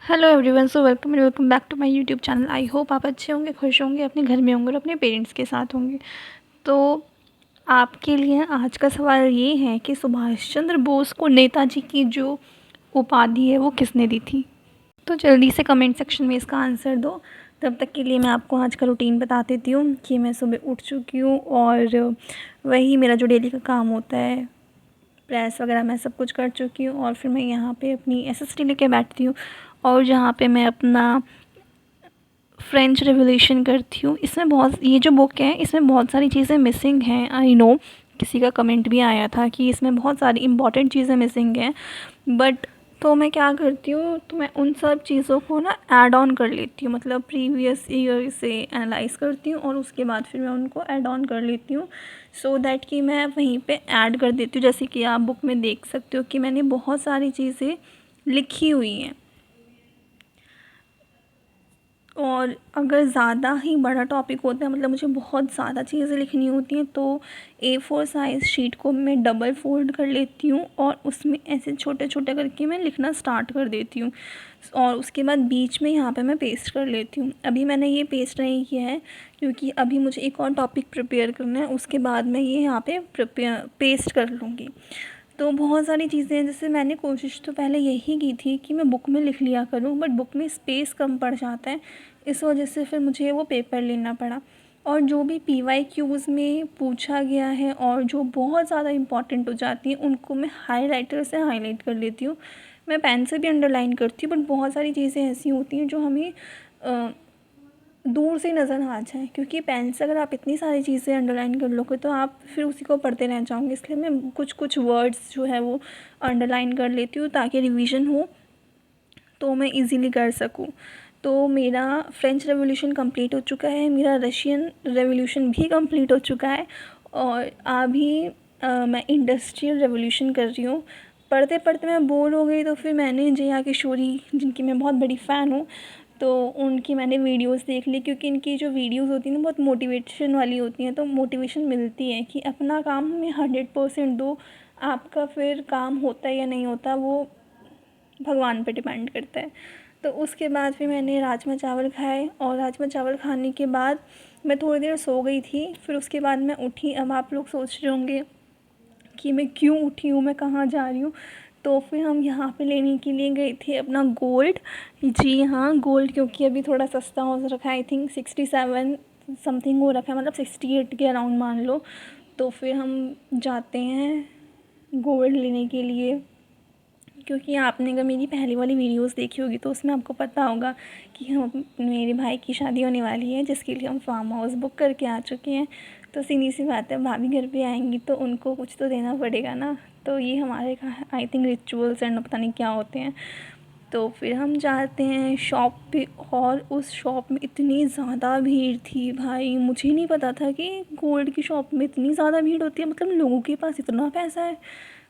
Hello everyone, so welcome back to my YouTube channel. I hope आप अच्छे होंगे, खुश होंगे, अपने घर में होंगे और अपने पेरेंट्स के साथ होंगे। तो आपके लिए आज का सवाल ये है कि सुभाष चंद्र बोस को नेताजी की जो उपाधि है वो किसने दी थी। तो जल्दी से कमेंट सेक्शन में इसका आंसर दो। तब तक के लिए मैं आपको आज का रूटीन बता देती हूँ कि मैं सुबह उठ चुकी हूँ और वही मेरा जो डेली का काम होता है, प्रेस वगैरह मैं सब कुछ कर चुकी हूँ। और फिर मैं यहाँ पे अपनी एसएसटी लेके बैठती हूँ और जहाँ पे मैं अपना फ्रेंच रेवोल्यूशन करती हूँ। इसमें बहुत, ये जो बुक है इसमें बहुत सारी चीज़ें मिसिंग हैं। आई नो, किसी का कमेंट भी आया था कि इसमें बहुत सारी इंपॉर्टेंट चीज़ें मिसिंग हैं, बट तो मैं क्या करती हूँ, तो मैं उन सब चीज़ों को ना ऐड ऑन कर लेती हूँ। मतलब प्रीवियस ईयर से एनालाइज करती हूँ और उसके बाद फिर मैं उनको ऐड ऑन कर लेती हूँ, सो दैट कि मैं वहीं पे ऐड कर देती हूँ। जैसे कि आप बुक में देख सकते हो कि मैंने बहुत सारी चीज़ें लिखी हुई हैं। और अगर ज़्यादा ही बड़ा टॉपिक होता है, मतलब मुझे बहुत ज़्यादा चीज़ें लिखनी होती हैं, तो A4 साइज़ शीट को मैं डबल फोल्ड कर लेती हूँ और उसमें ऐसे छोटे छोटे करके मैं लिखना स्टार्ट कर देती हूँ। और उसके बाद बीच में यहाँ पे मैं पेस्ट कर लेती हूँ। अभी मैंने ये पेस्ट नहीं किया है क्योंकि अभी मुझे एक और टॉपिक प्रिपेयर करना है, उसके बाद मैं ये यहाँ पे पेस्ट कर लूँगी। तो बहुत सारी चीज़ें हैं, जैसे मैंने कोशिश तो पहले यही की थी कि मैं बुक में लिख लिया करूँ, बट बुक में स्पेस कम पड़ जाता है, इस वजह से फिर मुझे वो पेपर लेना पड़ा। और जो भी PYQs में पूछा गया है और जो बहुत ज़्यादा इम्पॉर्टेंट हो जाती हैं उनको मैं हाईलाइटर से हाईलाइट कर लेती हूँ। मैं पेन से भी अंडरलाइन करती हूँ, बट बहुत सारी चीज़ें ऐसी होती हैं जो हमें दूर से नज़र आ जाए, क्योंकि पेन से अगर आप इतनी सारी चीज़ें अंडरलाइन कर लोगे तो आप फिर उसी को पढ़ते रह जाओगे। इसलिए मैं कुछ कुछ वर्ड्स जो है वो अंडरलाइन कर लेती हूँ ताकि रिवीजन हो तो मैं इजीली कर सकूँ। तो मेरा फ्रेंच रेवोल्यूशन कंप्लीट हो चुका है, मेरा रशियन रेवोल्यूशन भी कंप्लीट हो चुका है और अभी मैं इंडस्ट्रियल रेवोल्यूशन कर रही हूँ। पढ़ते पढ़ते मैं बोर हो गई, तो फिर मैंने जया किशोरी, जिनकी मैं बहुत बड़ी फ़ैन हूँ, तो उनकी मैंने वीडियोस देख ली, क्योंकि इनकी जो वीडियोस होती हैं ना बहुत मोटिवेशन वाली होती हैं, तो मोटिवेशन मिलती है कि अपना काम में 100% दो। आपका फिर काम होता है या नहीं होता वो भगवान पे डिपेंड करता है। तो उसके बाद फिर मैंने राजमा चावल खाए और राजमा चावल खाने के बाद मैं थोड़ी देर सो गई थी। फिर उसके बाद मैं उठी। अब आप लोग सोच रहे होंगे कि मैं क्यों उठी हूँ, मैं कहाँ जा रही हूँ। तो फिर हम यहाँ पे लेने के लिए गए थे अपना गोल्ड। जी हाँ, गोल्ड, क्योंकि अभी थोड़ा सस्ता हो रखा है। आई थिंक 67 समथिंग हो रखा है, मतलब 68 के अराउंड मान लो। तो फिर हम जाते हैं गोल्ड लेने के लिए, क्योंकि आपने अगर मेरी पहली वाली वीडियोस देखी होगी तो उसमें आपको पता होगा कि हम, मेरे भाई की शादी होने वाली है जिसके लिए हम फार्म हाउस बुक करके आ चुके हैं। तो सीधी सी बात है, भाभी घर पे आएंगी तो उनको कुछ तो देना पड़ेगा ना। तो ये हमारे का आई थिंक रिचुअल्स एंड पता नहीं क्या होते हैं। तो फिर हम जाते हैं शॉप पे और उस शॉप में इतनी ज़्यादा भीड़ थी भाई, मुझे नहीं पता था कि गोल्ड की शॉप में इतनी ज़्यादा भीड़ होती है। मतलब लोगों के पास इतना पैसा है,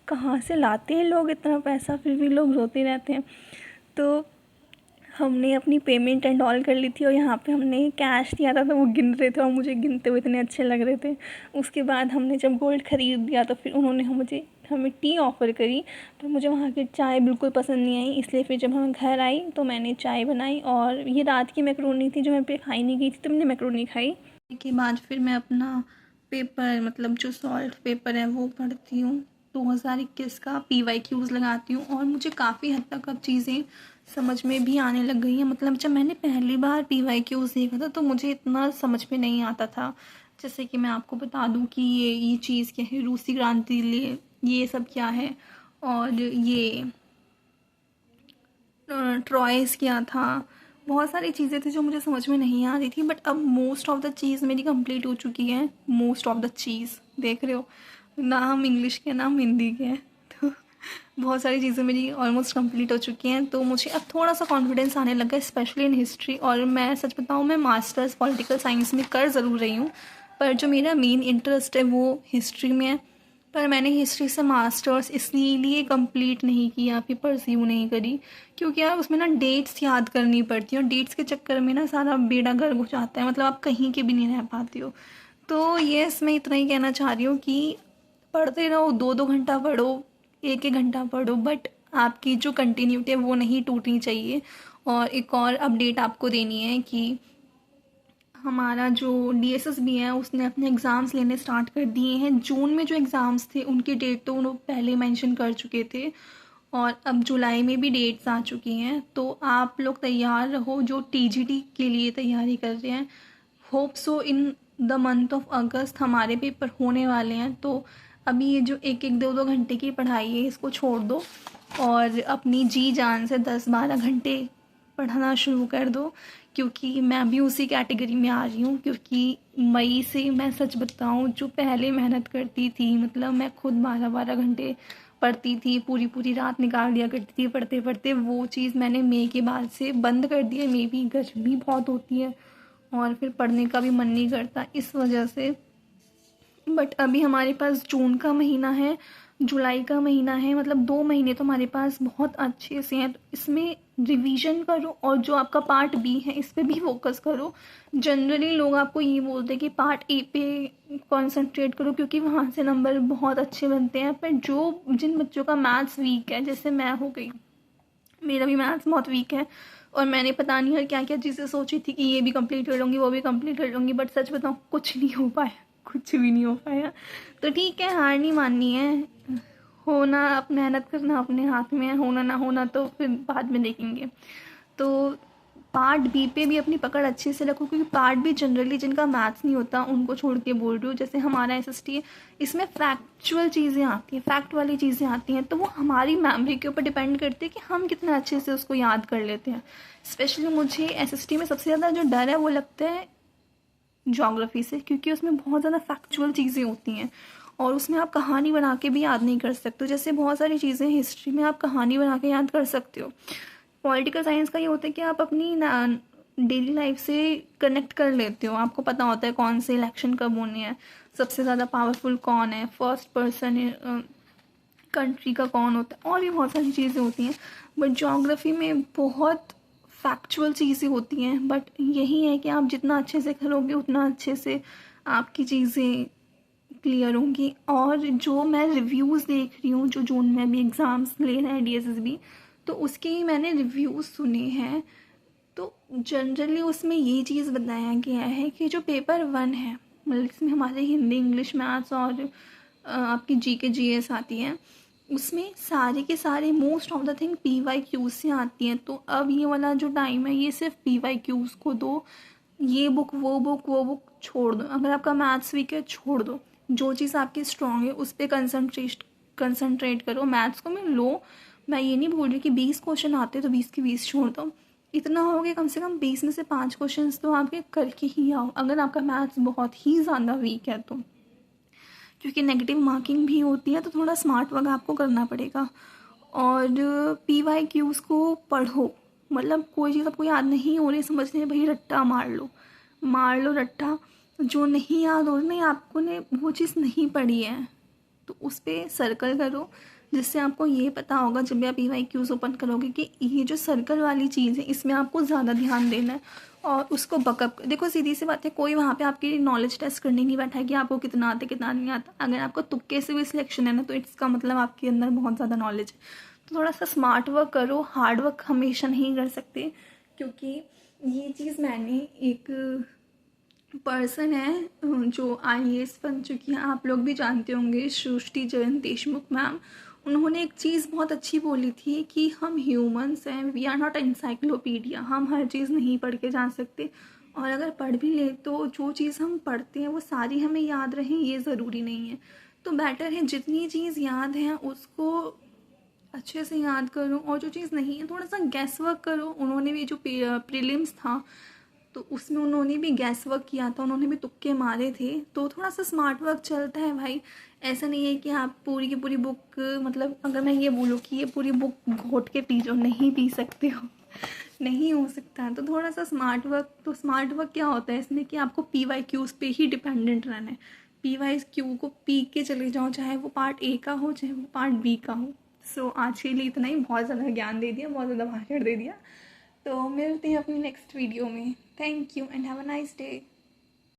कहाँ से लाते हैं लोग इतना पैसा, फिर भी लोग रोते रहते हैं। तो हमने अपनी पेमेंट एंड ऑल कर ली थी और यहाँ पे हमने कैश दिया था, तो वो गिन रहे थे और मुझे गिनते हुए इतने अच्छे लग रहे थे। उसके बाद हमने जब गोल्ड ख़रीद दिया तो फिर उन्होंने हमें टी ऑफ़र करी, पर मुझे वहाँ की चाय बिल्कुल पसंद नहीं आई। इसलिए फिर जब हम घर आई तो मैंने चाय बनाई, और ये रात की मैक्रोनी थी जो मैं पे खाई नहीं गई थी, तो मैंने मैक्रोनी खाई। के बाद फिर मैं अपना पेपर, मतलब जो सॉल्व पेपर है वो पढ़ती हूँ। 2021 का PYQs लगाती हूँ और मुझे काफ़ी हद तक अब चीज़ें समझ में भी आने लग गई हैं। मतलब जब मैंने पहली बार PYQs देखा था तो मुझे इतना समझ में नहीं आता था। जैसे कि मैं आपको बता दूँ कि ये चीज़ क्या है, रूसी क्रांति लिए ये सब क्या है, और ये ट्रॉयस क्या था। बहुत सारी चीज़ें थी जो मुझे समझ में नहीं आ रही थी, बट अब मोस्ट ऑफ द चीज़ मेरी कंप्लीट हो चुकी है। मोस्ट ऑफ द चीज़, देख रहे हो ना, हम इंग्लिश के ना हम हिंदी के हैं। तो बहुत सारी चीज़ें मेरी ऑलमोस्ट कंप्लीट हो चुकी हैं, तो मुझे अब थोड़ा सा कॉन्फिडेंस आने लगा, स्पेशली इन हिस्ट्री। और मैं सच बताऊँ, मैं मास्टर्स पॉलिटिकल साइंस में कर ज़रूर रही हूँ, पर जो मेरा मेन इंटरेस्ट है वो हिस्ट्री में है। पर मैंने हिस्ट्री से मास्टर्स इसलिए कंप्लीट नहीं किया, फिर परस्यू नहीं करी, क्योंकि यार उसमें ना डेट्स याद करनी पड़ती हैं और डेट्स के चक्कर में ना सारा बेड़ा गर्क हो जाता है। मतलब आप कहीं के भी नहीं रह पाती हो। तो यस, मैं इतना ही कहना चाह रही हूँ कि पढ़ते रहो, 2-2 घंटा पढ़ो, 1-1 घंटा पढ़ो, बट आपकी जो कंटिन्यूटी है वो नहीं टूटनी चाहिए। और एक और अपडेट आपको देनी है कि हमारा जो डीएसएसबी है उसने अपने एग्ज़ाम्स लेने स्टार्ट कर दिए हैं। जून में जो एग्ज़ाम्स थे उनकी डेट तो उन्होंने पहले मेंशन कर चुके थे, और अब जुलाई में भी डेट्स आ चुकी हैं। तो आप लोग तैयार रहो जो टीजीटी के लिए तैयारी कर रहे हैं। Hope so in the month of अगस्त हमारे पेपर होने वाले हैं। तो अभी ये जो एक एक 2-2 घंटे की पढ़ाई है इसको छोड़ दो और अपनी जी जान से 10-12 घंटे पढ़ना शुरू कर दो, क्योंकि मैं भी उसी कैटेगरी में आ रही हूँ। क्योंकि मई से मैं सच बताऊँ, जो पहले मेहनत करती थी, मतलब मैं खुद 12-12 घंटे पढ़ती थी, पूरी पूरी रात निकाल दिया करती थी पढ़ते पढ़ते, वो चीज़ मैंने मई के बाद से बंद कर दी है। मे भी गर्मी बहुत होती है और फिर पढ़ने का भी मन नहीं करता इस वजह से। बट अभी हमारे पास जून का महीना है, जुलाई का महीना है, मतलब 2 महीने तो हमारे पास बहुत अच्छे से हैं। तो इसमें रिवीजन करो और जो आपका पार्ट बी है इस पे भी फोकस करो। जनरली लोग आपको ये बोलते हैं कि पार्ट ए पे कंसंट्रेट करो क्योंकि वहाँ से नंबर बहुत अच्छे बनते हैं। पर जिन बच्चों का मैथ्स वीक है, जैसे मैं हो गई, मेरा भी मैथ्स बहुत वीक है और मैंने पता नहीं है क्या क्या चीज़ें सोची थी कि ये भी कंप्लीट कर लूँगी वो भी कंप्लीट कर लूँगी, बट सच बताऊँ कुछ नहीं हो पाया, कुछ भी नहीं हो पाया। तो ठीक है, हार नहीं माननी है, होना अब मेहनत करना अपने हाथ में है, होना ना होना तो फिर बाद में देखेंगे। तो पार्ट बी पे भी अपनी पकड़ अच्छे से रखो, क्योंकि पार्ट बी जनरली जिनका मैथ्स नहीं होता उनको छोड़ के बोल रही हूँ। जैसे हमारा एसएसटी है, इसमें फैक्चुअल चीज़ें आती हैं, फैक्ट वाली चीज़ें आती हैं, तो वो हमारी मेमोरी के ऊपर डिपेंड करती है कि हम कितना अच्छे से उसको याद कर लेते हैं। स्पेशली मुझे एसएसटी में सबसे ज़्यादा जो डर है वो लगता है ज्योग्राफी से, क्योंकि उसमें बहुत ज़्यादा फैक्चुअल चीज़ें होती हैं और उसमें आप कहानी बना के भी याद नहीं कर सकते हो। जैसे बहुत सारी चीज़ें हिस्ट्री में आप कहानी बना के याद कर सकते हो। पॉलिटिकल साइंस का ये होता है कि आप अपनी डेली लाइफ से कनेक्ट कर लेते हो, आपको पता होता है कौन से इलेक्शन कब होने हैं, सबसे ज़्यादा पावरफुल कौन है, फर्स्ट पर्सन कंट्री का कौन होता है, और भी बहुत सारी चीज़ें होती हैं। बट ज्योग्राफी में बहुत फैक्चुअल चीज़ें होती हैं। बट यही है कि आप जितना अच्छे से करोगे उतना अच्छे से आपकी चीज़ें क्लियर होंगी। और जो मैं रिव्यूज़ देख रही हूँ, जो जून में भी एग्ज़ाम्स ले रहे हैं डीएसएसबी, तो उसके ही मैंने रिव्यूज़ सुने हैं। तो जनरली उसमें ये चीज़ बताया गया है कि जो पेपर 1 है, मतलब इसमें हमारे हिंदी, इंग्लिश, मैथ्स और आपकी जीके जीएस आती हैं, उसमें सारे के सारे most of the thing PYQs से आती हैं। तो अब ये वाला जो टाइम है ये सिर्फ पीवाईक्यूज को दो, ये बुक वो बुक छोड़ दो। अगर आपका मैथ्स वीक है छोड़ दो, जो चीज़ आपकी स्ट्रांग है उस पर कंसंट्रेट करो। मैथ्स को मैं लो, मैं ये नहीं बोल रही कि 20 क्वेश्चन आते तो 20 के 20 छोड़ दो, इतना हो गया, कम से कम 20 में से 5 क्वेश्चन तो आपके करके ही आओ अगर आपका मैथ्स बहुत ही ज़्यादा वीक है तो। क्योंकि नेगेटिव मार्किंग भी होती है तो थोड़ा स्मार्ट वर्क आपको करना पड़ेगा। और पीवाईक्यूज़ को पढ़ो, मतलब कोई चीज़ आपको याद नहीं हो रही, समझ नहीं, भाई रट्टा मार लो रट्टा। जो नहीं याद हो रही ना, आपको ने वो चीज़ नहीं पढ़ी है तो उस पर सर्कल करो, जिससे आपको ये पता होगा जब भी आप पीवाईक्यूज़ ओपन करोगे कि ये जो सर्कल वाली चीज़ है इसमें आपको ज़्यादा ध्यान देना है और उसको बकअप। देखो सीधी सी बात है, कोई वहाँ पे आपकी नॉलेज टेस्ट करने नहीं बैठा है कि आपको कितना आता है कितना नहीं आता। अगर आपको तुक्के से भी सिलेक्शन है ना तो इसका मतलब आपके अंदर बहुत ज़्यादा नॉलेज है। तो थोड़ा सा स्मार्ट वर्क करो, हार्ड वर्क हमेशा नहीं कर सकते। क्योंकि ये चीज़ मैंने एक पर्सन है जो आईएएस बन चुकी हैं, आप लोग भी जानते होंगे, सृष्टि जयंत देशमुख मैम, उन्होंने एक चीज़ बहुत अच्छी बोली थी कि हम ह्यूमंस हैं, वी आर नॉट एनसाइक्लोपीडिया, हम हर चीज़ नहीं पढ़ के जा सकते। और अगर पढ़ भी ले तो जो चीज़ हम पढ़ते हैं वो सारी हमें याद रहें ये ज़रूरी नहीं है। तो बेटर है जितनी चीज़ याद है उसको अच्छे से याद करो, और जो चीज़ नहीं है थोड़ा सा गैस वर्क करो। उन्होंने भी जो प्रीलिम्स था तो उसमें उन्होंने भी गैस वर्क किया था, उन्होंने भी तुक्के मारे थे, तो थोड़ा सा स्मार्ट वर्क चलता है भाई। ऐसा नहीं है कि आप पूरी की पूरी बुक, मतलब अगर मैं ये बोलूँ कि ये पूरी बुक घोट के पी जाओ, नहीं पी सकते हो नहीं हो सकता है। तो थोड़ा सा स्मार्ट वर्क, तो स्मार्ट वर्क क्या होता है इसमें कि आपको पीवाईक्यूज़ पे ही डिपेंडेंट रहना है। पीवाईक्यू को पी के चले जाओ, चाहे वो पार्ट ए का हो चाहे वो पार्ट बी का हो। सो आज के लिए इतना ही, बहुत ज़्यादा ज्ञान दे दिया, बहुत ज़्यादा भाषण दे दिया। तो मिलते हैं अपनी नेक्स्ट वीडियो में। Thank you and have a nice day.